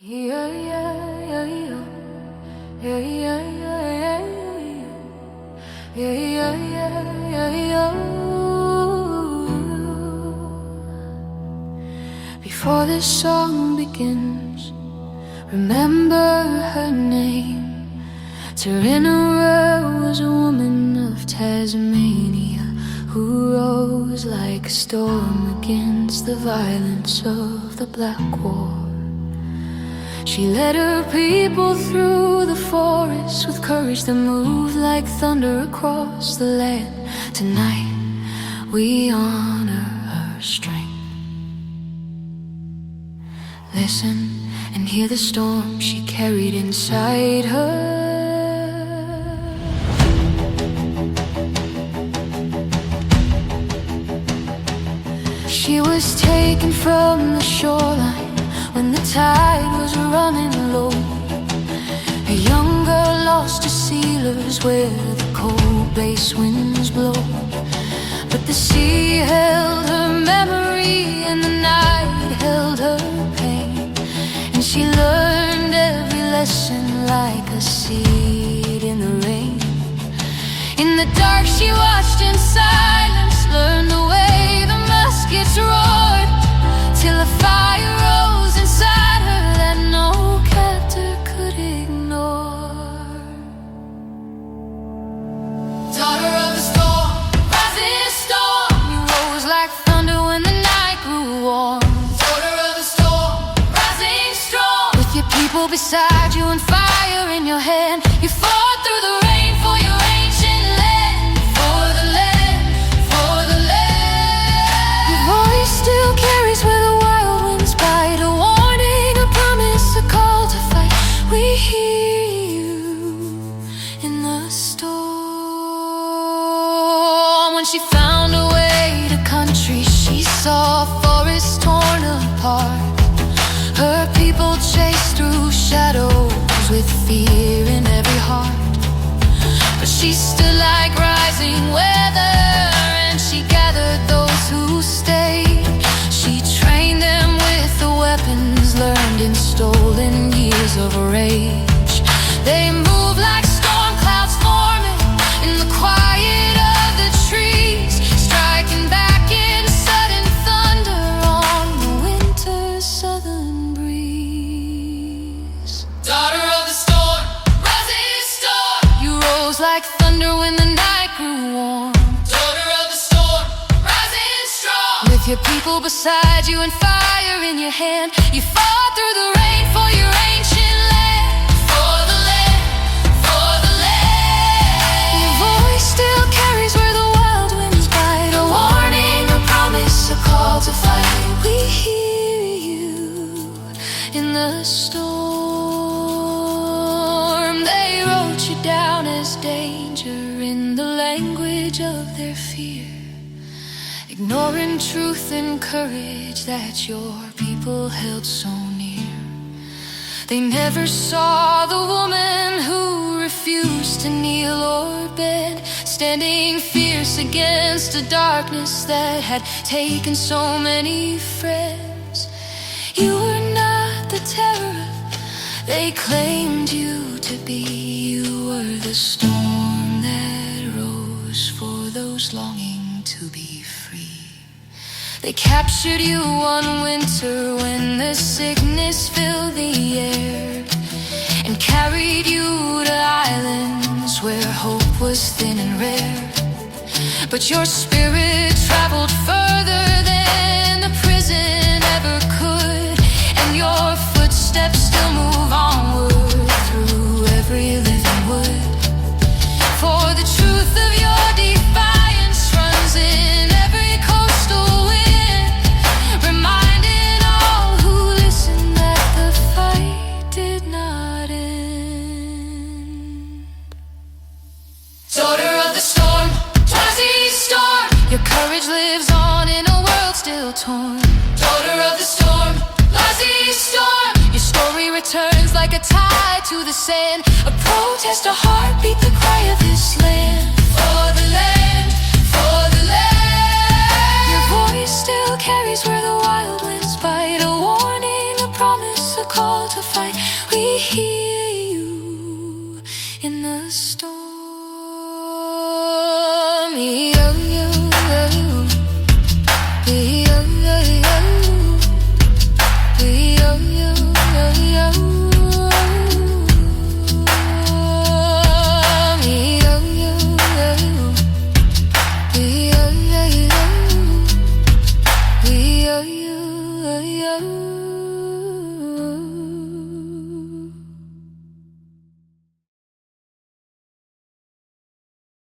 Yeah, yeah, yeah, yeah. Yeah, yeah, yeah, yeah, yeah. Yeah, yeah, yeah, yeah, yeah. Before this song begins, remember her name. Tarenorerer was a woman of Tasmania who rose like a storm against the violence of the Black War. She led her people through the forest with courage that moved like thunder across the land. Tonight we honor her strength. Listen and hear the storm she carried inside her. She was taken from the shoreline when the tide was running low. A young girl lost her sailors where the cold base winds blow. But the sea held her memory and the night held her pain. And she learned every lesson like a seed in the rain. In the dark she watched in silence, learned the way the muskets roared, till a fire rose inside her that no captor could ignore. Daughter of the storm, rising storm, you rose like thunder when the night grew warm. Daughter of the storm, rising strong, with your people beside you and fire in your hand. You fought through the rain for your ancient land, for the land, for the land. Your voice still carries where the wild winds bite, a warning, a promise, a call to fight. We hear you in the storm. When she found her way to country, she saw forests torn apart. Her people chased through shadows with fear in every heart. But she stood like rising weather, and she gathered those who stayed. She trained them with the weapons learned in stolen years of rage. They moved like storm clouds forming in the quiet of the trees, striking back in sudden thunder on the winter's southern breeze. Daughter of the storm, rising storm, you rose like thunder when the night grew warm. Daughter of the storm, rising strong, with your people beside you and fire in your hand. You fought through the rain for your ancient land, for the land, for the land. Your voice still carries where the wild winds bite, a warning, a promise, a call to fight. We hear you in the storm. They wrote you down as danger in the language of their fear, ignoring truth and courage that your people held so near. They never saw the woman who refused to kneel or bend, standing fierce against a darkness that had taken so many friends. You were not the terror they claimed you to be. You were the storm that rose for those longing to be free. They captured you one winter when the sickness filled the air, and carried you to islands where hope was thin and rare. But your spirit traveled further than the prison ever could, and your footsteps still move onward through every living wood. For the truth of your defiance runs in every coastal wind, reminding all who listen that the fight did not end. Daughter of the storm, rising storm, your courage lives on in a world still torn. Daughter of the storm, rising storm, your story returns like a tide to the sand, a protest, a heartbeat, the cry of this land. For the land, for the land. Your voice still carries where the wild winds bite, a warning, a promise, a call to fight. We hear you in the storm. Yo, yo, yo. Yo, yo, yo. Yo, yo, yo, yo. Yo, yo, yo. Yo, yo, yo. Yo, yo, yo.